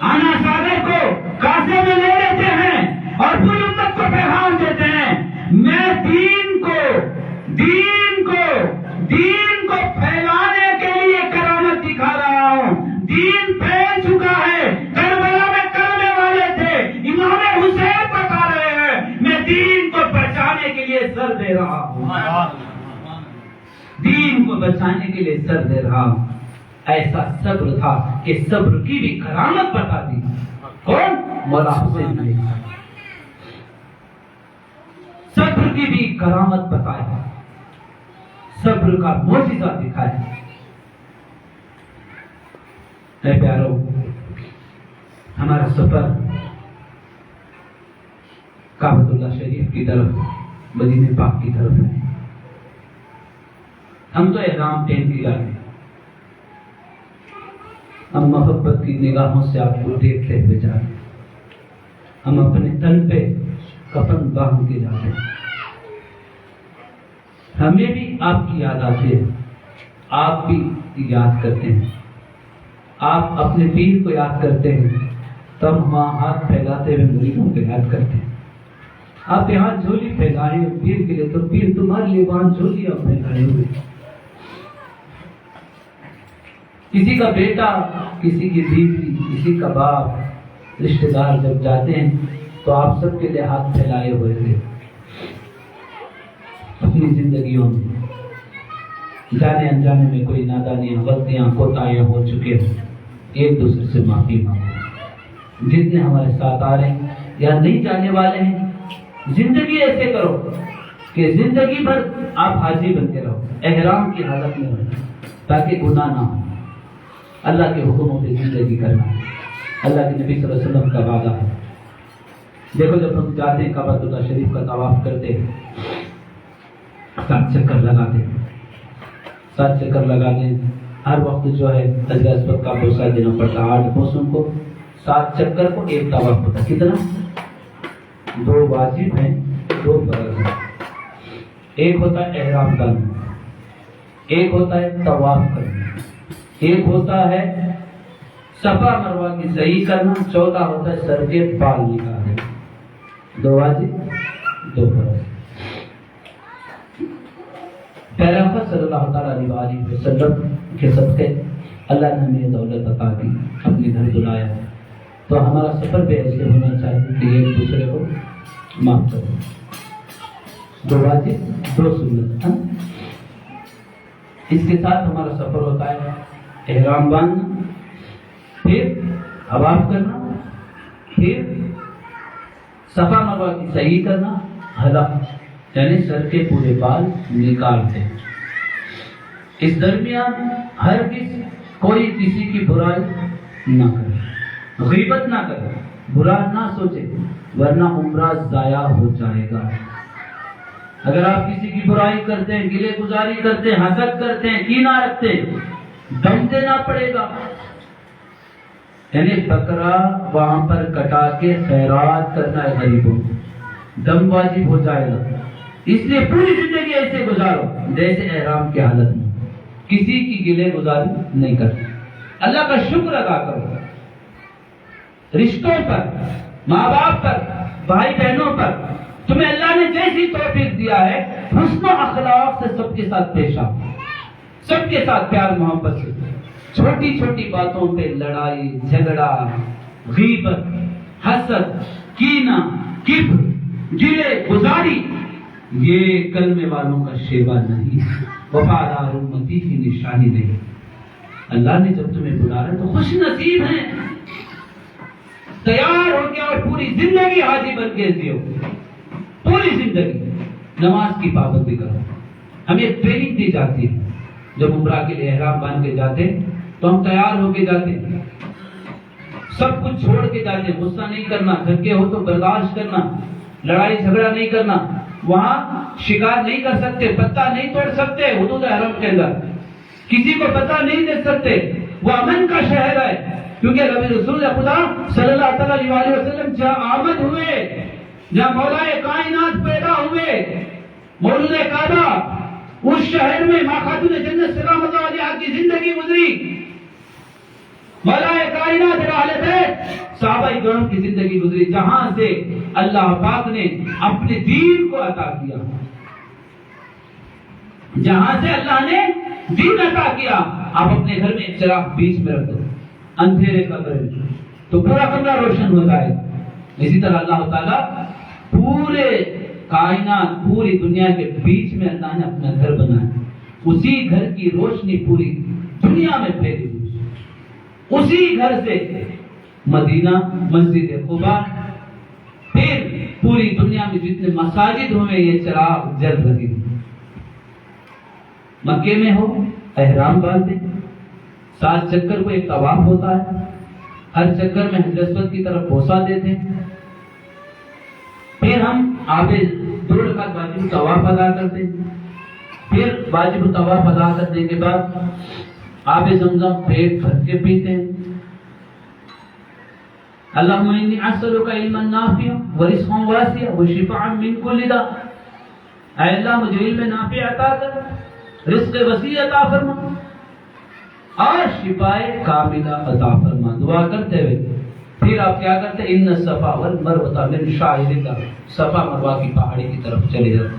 آنا ساگر کو کاسے میں لے لیتے ہیں اور پوری امت کو پیغام دیتے ہیں، میں دین کو پھیلانے کے لیے کرامت دکھا رہا ہوں. دین پھیل چکا ہے. کربلا میں کرنے والے تھے، امام حسین بتا رہے ہیں میں دین کو بچانے کے لیے سر دے رہا ہوں. دین کو بچانے کے لیے سر دے رہا ہوں. ایسا صبر تھا کہ صبر کی بھی کرامت بتا دی. کون؟ مولا حسین علیہ السلام. صبر کی بھی کرامت بتایا, صبر کا معجزہ دکھایا. اے پیارو, ہمارا سفر کعبۃ اللہ شریف کی طرف, مدینہ پاک کی طرف ہے. ہم تو احرام پہن کے جاتے ہیں. ہم محبت کی نگاہوں سے آپ کو دیکھتے ہوئے جاتے ہیں. ہم اپنے تن پہ کفن باندھ کے جاتے ہیں. ہمیں بھی آپ کی یاد آتی ہے, آپ بھی یاد کرتے ہیں. آپ اپنے پیر کو یاد کرتے ہیں, تب ہم ہاتھ پھیلاتے ہوئے مریدوں کو یاد کرتے ہیں. آپ یہاں جھولی پھیلائے پیر کے لیے, تو پیر تمہارے لیے وہاں جھولی آپ پھیلائے ہوئے. کسی کا بیٹا, کسی کی بیوی, کسی کا باپ, رشتہ دار جب جاتے ہیں تو آپ سب کے لیے ہاتھ پھیلائے ہوئے تھے. اپنی زندگیوں میں جانے انجانے میں کوئی نادانیاں, غلطیاں, کوتاہیاں ہو چکے ہیں, ایک دوسرے سے معافی مانگو. جتنے ہمارے ساتھ آ رہے ہیں یا نہیں جانے والے ہیں, زندگی ایسے کرو کہ زندگی بھر آپ حاجی بن کے رہو, احرام کی حالت میں رہو, تاکہ گناہ نہ ہو. اللہ کے حکموں پہ زندگی کرنا اللہ کے نبی صلی اللہ علیہ وسلم کا وعدہ ہے. دیکھو, جب ہم جاتے ہیں کعبۃ اللہ شریف کا طواف کرتے ہیں, 7 چکر لگاتے ہیں, 7 چکر لگاتے ہیں. ہر وقت جو ہے حجر اسود کا بوسہ دینا پڑتا ہے. 8 موسم کو 7 چکر کو ایک طواف ہوتا ہے. کتنا؟ 2 واجب ہیں, 2 فرض ہیں. ایک ہوتا ہے احرام کرنا, ایک ہوتا ہے طواف کرنا, ایک ہوتا ہے صفا مروہ کی صحیح کرنا, چوتھا ہوتا ہے سر کے بال نکالنا. 2 واجب, 2 فرض. پیغمبر صلی اللہ تعالیٰ علیہ وسلم کے صدقے اللہ نے ہمیں دولت عطا کی, اپنے گھر بلایا. تو ہمارا سفر بھی ایسے ہونا چاہیے کہ ایک دوسرے کو معاف کرو. 2 واجب, 2 سنت. اس کے ساتھ ہمارا سفر ہوتا ہے احرام باندھنا, پھر طواف کرنا, پھر صفا مروہ کی صحیح کرنا, حلق یعنی سر کے پورے بال نکالتے ہیں. اس درمیان ہرگز کوئی کسی کی برائی نہ کرے, غیبت نہ کرے, برا نہ سوچے, ورنہ عمرہ ضائع ہو جائے گا. اگر آپ کسی کی برائی کرتے ہیں, گلے گزاری کرتے ہیں, حسد کرتے ہیں, کینہ رکھتے ہیں, دم دینا پڑے گا. یعنی بکرا وہاں پر کٹا کے خیرات کرنا ہے غریبوں کو, دم واجب ہو جائے گا. اس لیے پوری زندگی ایسے گزارو جیسے احرام کی حالت میں, کسی کی گلے گزاری نہیں کرتے. اللہ کا شکر ادا کرو. رشتوں پر, ماں باپ پر, بھائی بہنوں پر تمہیں اللہ نے جیسی توفیق دیا ہے, حسن و اخلاق سے سب کے ساتھ پیش آؤ, سب کے ساتھ پیار محبت سے. چھوٹی چھوٹی باتوں پہ لڑائی جھگڑا, غیبت, حسد, کینہ, کبر, گلے گزاری, یہ کلمے والوں کا شیوا نہیں, وفادار امتی کی نشانی نہیں. اللہ نے جب تمہیں بلا رہا تو خوش نصیب ہیں, تیار ہو کے اور پوری زندگی حاجی بن کے جیو. پوری زندگی نماز کی پابندی کرو. ہمیں ٹریننگ دی جاتی ہے, جب عمرہ کے لیے احرام باندھ کے جاتے تو ہم تیار ہو کے جاتے, سب کچھ چھوڑ کے جاتے. غصہ نہیں کرنا, دھکے ہو تو برداشت کرنا, لڑائی جھگڑا نہیں کرنا, وہاں شکار نہیں کر سکتے, پتہ نہیں توڑ سکتے حدود حرم کے اندر, کسی کو پتہ نہیں دے سکتے. وہ امن کا شہر ہے, کیونکہ رسول خدا صلی اللہ تعالیٰ علیہ وسلم جہاں آمد ہوئے, جہاں مولا کائنات پیدا ہوئے, مولود کعبہ, اس شہر میں ماں خاتون جنت سلام اللہ علیہا کی زندگی گزری. مولا کائنات اہل بیت صحابہ کرام کی زندگی گزری, جہاں سے اللہ پاک نے اپنے دین کو عطا کیا, جہاں سے اللہ نے دین عطا کیا. آپ اپنے گھر میں ایک چراغ بیچ میں رکھ دو, اندھیرے کمرے میں, تو پورا کمرہ روشن ہو جائے. اسی طرح اللہ تعالیٰ پورے کائنات, پوری دنیا کے بیچ میں اللہ نے اپنا گھر بنایا. اسی گھر کی روشنی پوری دنیا میں پھیلی ہوئی، اسی گھر سے مدینہ، مسجد قباء، پھر پوری دنیا میں جتنے مساجد ہوئے یہ چراغ جل رہے ہیں۔ مکے میں ہو احرام باندھے، 7 چکر کو ایک طواف ہوتا ہے، ہر چکر میں حجر اسود کی طرف بوسہ دیتے ہیں، پھر ہم آب 2 رکعت واجب طواف ادا کرتے ہیں، پھر واجب طواف ادا کرنے کے بعد آب زمزم پیٹ بھر کے پیتے ہیں۔ اللہم انی اسألک علما نافعا ورزقا واسعا وشفاء من کل داء، اے اللہ مجھے علم نافع عطا کر، رزق وسیع عطا فرما اور شفاء کاملہ عطا فرما۔ دعا کرتے ہوئے پھر آپ کیا کرتے ہیں؟ ان الصفا والمروہ من شعائر اللہ، صفا مروہ کی پہاڑی کی طرف چلے جاتے،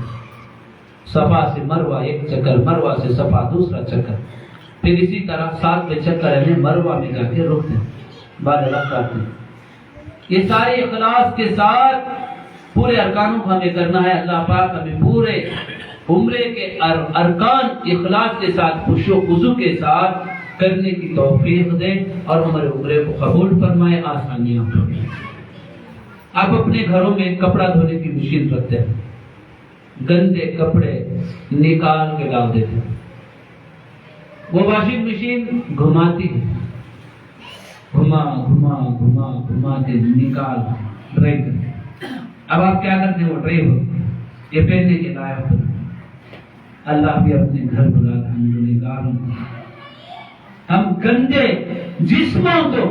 صفا سے مروہ ایک چکر، مروہ سے صفا دوسرا چکر، پھر اسی طرح 7ویں چکر میں مروہ میں جا کے رکتے ہیں، بعد اللہ کرتے ہیں۔ یہ سارے اخلاص کے ساتھ پورے ارکانوں کو ہمیں کرنا ہے۔ اللہ پاک ہمیں پورے عمرے کے ارکان اخلاص کے ساتھ، خشوع و خضوع کے ساتھ کرنے کی توفیق دے اور ہمارے عمرے کو قبول فرمائے، آسانیاں فرمائے۔ آپ اپنے گھروں میں کپڑا دھونے کی مشین رکھتے ہیں، گندے کپڑے نکال کے ڈال دیتے ہیں، وہ واشنگ مشین گھماتی ہے، گھما گھما گھما گھما کے نکال ڈرائی کرتے۔ اب آپ کیا کرتے ہیں؟ وہ ڈرائی ہو یہ پہننے کے لائق ہوتے۔ اللہ بھی اپنے گھر بلاتا ہم گنہگاروں کو، ہم گندے جسموں کو،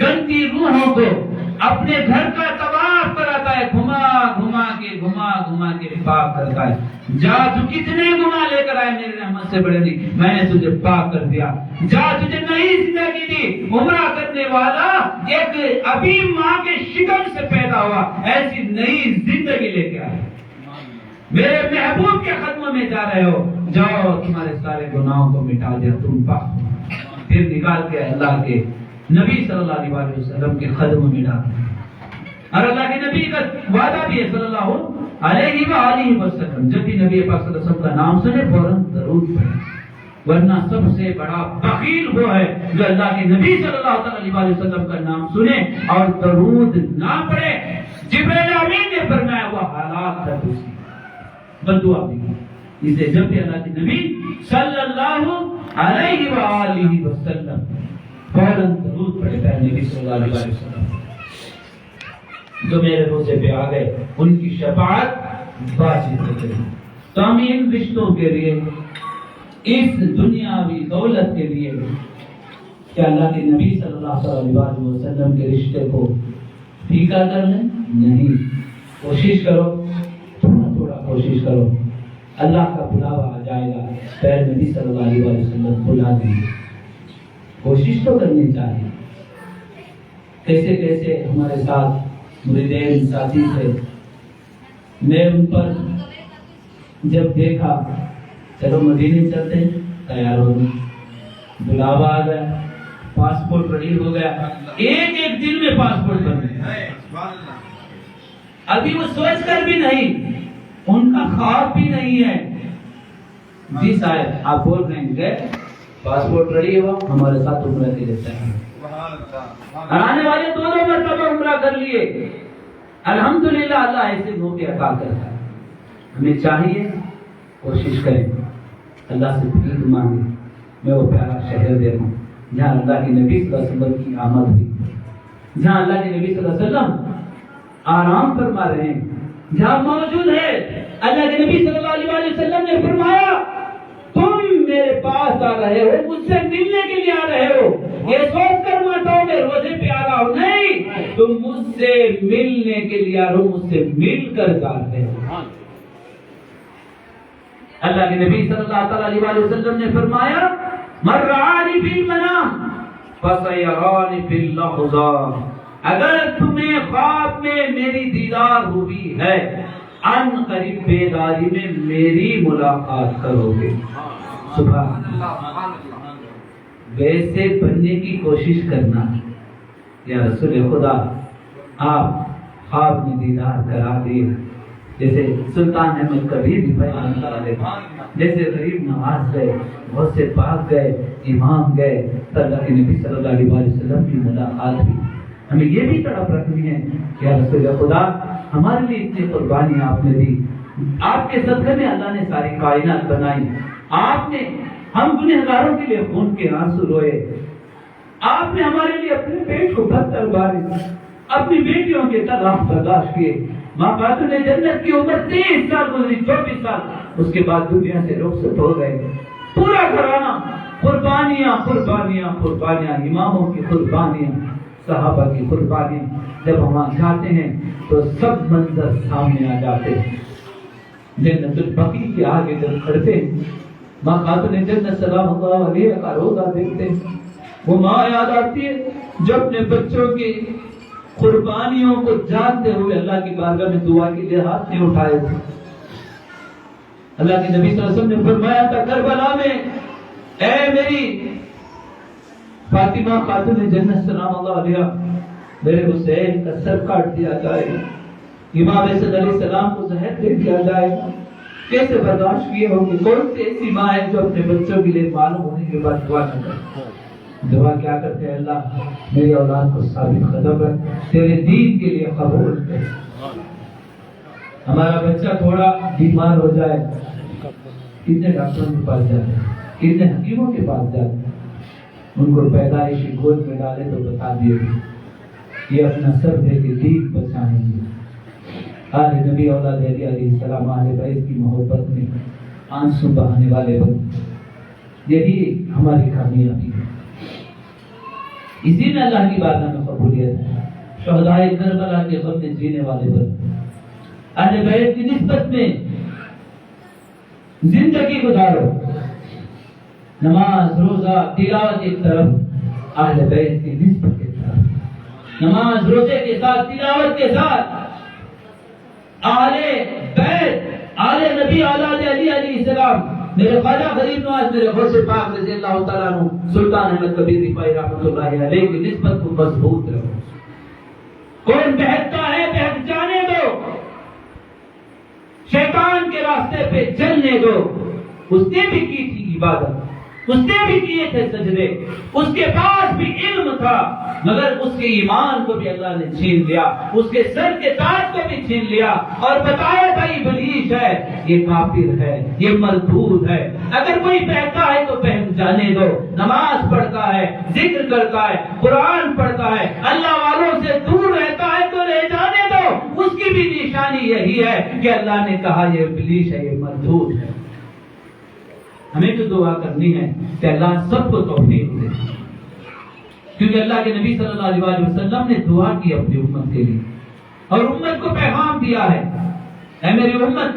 گندی روحوں کو اپنے گھر کا طواف کراتا ہے، گھما گھما کے پاک کرتا ہے۔ جا تو کتنے گناہ لے کر آئے، میرے رحمت سے بڑے نہیں، میں نے تجھے پاک کر دیا۔ جا تجھے نئی زندگی دی، عمرہ کرنے والا ایک ابھی ماں کے شکم سے پیدا ہوا، ایسی نئی زندگی لے کے آئے۔ میرے محبوب کے قدموں میں جا رہے ہو، جاؤ تمہارے سارے گناہوں کو مٹا دیا، تم پاک ہو۔ پھر نکال کے اللہ کے نبی صلی اللہ علیہ وسلم کے قدموں میں ڈال، اور اللہ کے نبی کا وعدہ بھی ہے صلی اللہ علیہ وآلہ وسلم، جب بھی نبی پاک صلی اللہ علیہ وسلم کا نام سنے فوراً درود پڑھیں، ورنہ سب سے بڑا بخیل وہ ہے جو اللہ کے نبی صلی اللہ علیہ وسلم کا نام سنے اور درود نہ پڑھے۔ جبرائیل امین نے فرمایا وہ حالات ہے اس کی بددعا بھی، اسے جب بھی اللہ کے نبی صلی اللہ علیہ وآلہ وسلم فوراً درود پڑھے، پہلے نبی صلی اللہ علیہ وسلم جو میرے روزے پہ آ گئے ان کی شفاعت واجب کرے۔ تو ہم ان رشتوں کے لیے، اس دنیاوی دولت کے لیے کہ اللہ کے نبی صلی اللہ علیہ وسلم کے رشتے کو پھیکا کر لیں؟ نہیں، کوشش کرو، تھوڑا کوشش کرو، اللہ کا بلاوا آ جائے گا، پہلے نبی صلی اللہ علیہ وسلم بلا دیں گے۔ کوشش تو کرنی چاہیے۔ کیسے کیسے ہمارے ساتھ مریدین ساتھی تھے، میں ان پر جب دیکھا چلو مدینے چلتے ہیں، تیار ہو گئے، بلاوا آ گیا، پاسپورٹ ریڈی ہو گیا، ایک دن میں پاسپورٹ بن گیا۔ ابھی وہ سوچ کر بھی نہیں، ان کا خواب بھی نہیں ہے، جی صاحب آپ بول رہے ہیں کہ پاسپورٹ ریڈی ہوا، ہمارے ساتھ عمرہ کے لیے چاہیے، اور آنے والے 2 مرتبہ عمرہ کر لیے۔ الحمدللہ اللہ ایسے موقع عطا کرتا ہے، ہمیں چاہیے کوشش کریں، اللہ سے بھیک مانگیں۔ میں وہ پیارا شہر دیکھوں جہاں اللہ کے نبی صلی اللہ علیہ وسلم کی آمد ہوئی، جہاں اللہ کے نبی صلی اللہ علیہ وسلم آرام فرما رہے ہیں، جہاں موجود ہے اللہ کے نبی صلی اللہ علیہ وسلم نے فرمایا تم میرے پاس آ رہے ہو، مجھ سے ملنے کے لیے آ رہے ہو، یہ سوچ کر مت آؤ میں روزے پہ آ رہا ہوں، نہیں، تم مجھ سے ملنے کے لیے آ رہے ہو، مجھ سے مل کر جاتے ہو۔ اللہ کے نبی صلی اللہ علیہ وسلم نے فرمایا من رآنی فی المنام فسیرانی فی اللحظہ، اگر تمہیں خواب میں میری دیدار ہوئی ہے، ان قریب بیداری میں میری ملاقات کرو گے۔ سبحان اللہ، ویسے بننے کی کوشش کرنا۔ یا رسول خدا آپ خواب میں دیدار کرا دیے، جیسے سلطان احمد کبیر جیسے غریب نواز گئے، بہت سے پاک گئے، امام گئے، اللہ کے نبی صلی اللہ علیہ وسلم کی ملاقات ہوئی۔ ہمیں یہ بھی تڑپ رکھنی ہے کہ یا رسول خدا ہمارے لیے اتنی قربانیاں آپ نے دی، آپ کے صدقے میں اللہ نے ساری کائنات بنائی، آپ نے ہم گنہگاروں کے لیے خون کے آنسو روئے، آپ نے ہمارے لیے اپنے پیٹ کو پتھر مارے، اپنی بیٹیوں کے طلاق برداشت کیے، ماں خاتون جنت کی عمر 23 سال گزری، 24 سال اس کے بعد دنیا سے رخصت ہو گئے۔ پورا گھرانہ قربانیاں قربانیاں قربانیاں، اماموں کی قربانیاں، صحابہ کی قربانیاں۔ جب ہم وہاں جاتے ہیں تو سب منظر سامنے آ جاتے ہیں۔ جنت البقیع کے آگے جب کھڑتے ہیں، ماں خاتون جنت سلام اللہ علیہ کا روضہ دیکھتے ہیں، وہ ماں یاد آتی ہے جو اپنے بچوں کی قربانیوں کو جانتے ہوئے اللہ کی بارگاہ میں دعا کے لیے ہاتھ نہیں اٹھائے تھے۔ اللہ کے نبی صلی اللہ علیہ وسلم نے فرمایا تھا کربلا میں، اے میری فاطمہ خاتون جنت سلام اللہ علیہ، میرے حسین کا سر کاٹ دیا جائے گا، امام حسن علیہ السلام کو زہر دے دیا جائے گا، کیسے برداشت کیے ہوں گے؟ کون سی ایسی ماں ہے جو اپنے بچوں کے لیے معلوم ہونے کے بعد دعا نہ کرے؟ دعا کیا کرتے ہیں؟ اللہ میری اولاد کو ثابت قدم رکھ، تیرے دین کے لیے قبول کر۔ ہمارا بچہ تھوڑا بیمار ہو جائے، کتنے ڈاکٹروں کے پاس جاتے ہیں، کتنے حکیموں کے پاس جاتے ہیں، ان کو پیدائشی گود میں ڈالے تو بتا دیے یہ اپنا سر دے کے دین بچائیں گے۔ آل نبی اولاد علیہ السلام اہل بیت کی محبت میں آنسو بہانے والے بن، یہی ہماری کامیابی ہے، اسی میں اللہ کی بارگاہ میں قبولیت ہے۔ شہدائے کربلا کے غم میں جینے والے بن، اہل بیت کی نسبت میں زندگی گزارو، نماز روزہ تلاوت ایک طرف، اہل بیت کی نسبت ایک طرف، نماز روزے کے ساتھ تلاوت کے ساتھ اہل بیت، اہل نبی اولاد علی علیہ السلام، میرے خواجہ غریب نواز، میرے غوث پاک رضی اللہ تعالیٰ عنہ سلطان احمد کبیر رفاعی رحمۃ اللہ علیہ کی نسبت کو مضبوط رکھو۔ کون بہتتا ہے بہت جانے دو، شیطان کے راستے پہ چلنے دو۔ اس نے بھی کی تھی عبادت، اس نے بھی کیے تھے سجدے، اس کے پاس بھی علم تھا، مگر اس کے ایمان کو بھی اللہ نے چھین لیا، اس کے سر کے تاج کو بھی چھین لیا اور بتایا تھا یہ ابلیس ہے، یہ کافر ہے، یہ مردود ہے۔ اگر کوئی بہتا ہے تو بہت جانے دو، نماز پڑھتا ہے، ذکر کرتا ہے، قرآن پڑھتا ہے، اللہ والوں سے دور رہتا ہے تو رہ جانے دو۔ اس کی بھی نشانی یہی ہے کہ اللہ نے کہا یہ ابلیس ہے، یہ مردود ہے۔ ہمیں تو دعا کرنی ہے کہ اللہ سب کو توفیق دے، کیونکہ اللہ کے نبی صلی اللہ علیہ وسلم نے دعا کی اپنی امت کے لیے اور امت کو پیغام دیا ہے، اے میری امت